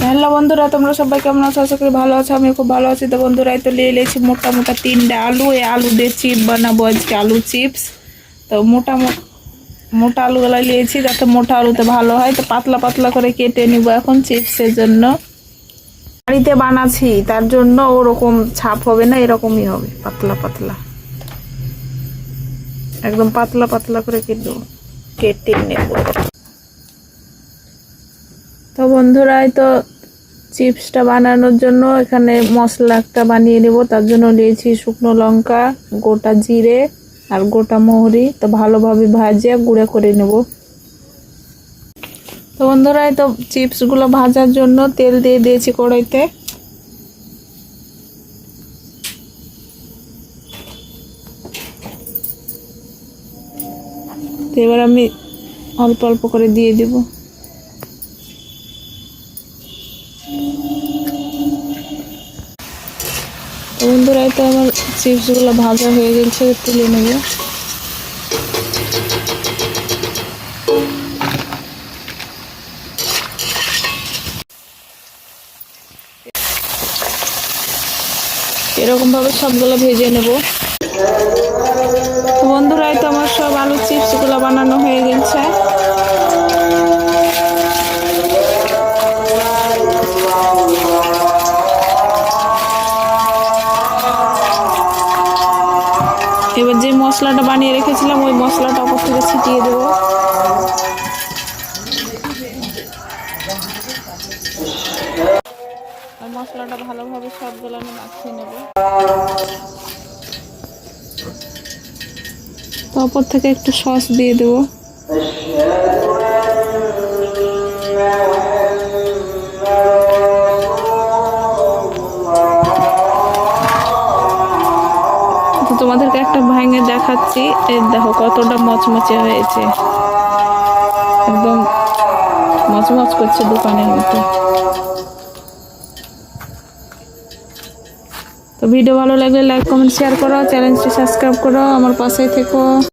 Hello বন্ধুরা, তোমরা সবাই কেমন আছো? আশা করি ভালো আছো। আমি খুব ভালো আছি। তো বন্ধুরা, তো নিয়ে এলেছি মোটা মোটা 3টা আলু। এই আলু দিয়ে চিপ বানাবো আজকে, আলু চিপস। তো মোটা মোটা আলুগুলো নিয়েছি যাতে মোটা আলুতে ভালো হয়। তো পাতলা পাতলা করে কেটে নিব এখন চিপসের জন্য। বাড়িতে বানাচ্ছি তার জন্য ওরকম ছাপ হবে না, এরকমই হবে পাতলা পাতলা, একদম পাতলা পাতলা করে কেটে নেব। তো বন্ধুরা, তো চিপসটা বানানোর জন্য এখানে মশলা একটা বানিয়ে নেব। তার জন্য নিয়েছি শুকনো লঙ্কা, গোটা জিরে আর গোটা মহরি। তো ভালোভাবে ভাজে গুঁড়ো করে নেব। তো বন্ধুরা, তো চিপসগুলো ভাজার জন্য তেল দিয়ে দিয়েছি কড়াইতে। তো এবার আমি অল্প অল্প করে দিয়ে দেব। বন্ধুরা, তো আমার চিপসগুলো ভাজা হয়ে গেছে, তুলে নেব। এরকম ভাবে সবগুলো ভেজে নেব। বন্ধুরা, তো আমার সব আলু চিপসগুলো বানানো হয়ে গেছে। এবার যে মশলাটা বানিয়ে রেখেছিলাম ওই মশলাটা উপর থেকে ছিটিয়ে দেব। আর মশলাটা ভালোভাবে সবগুলো আমি মাখিয়ে নেব। তো উপর থেকে একটু সস দিয়ে দেব। তোমাদেরকে একটা ভাঙে দেখাচ্ছি। এই দেখো কতটা মচমচে হয়েছে, একদম মচমচ করছে দোকানের মতো। তো ভিডিও ভালো লাগলে লাইক কমেন্ট শেয়ার করো, চ্যানেলটি সাবস্ক্রাইব করো, আমার পাশেই থেকো।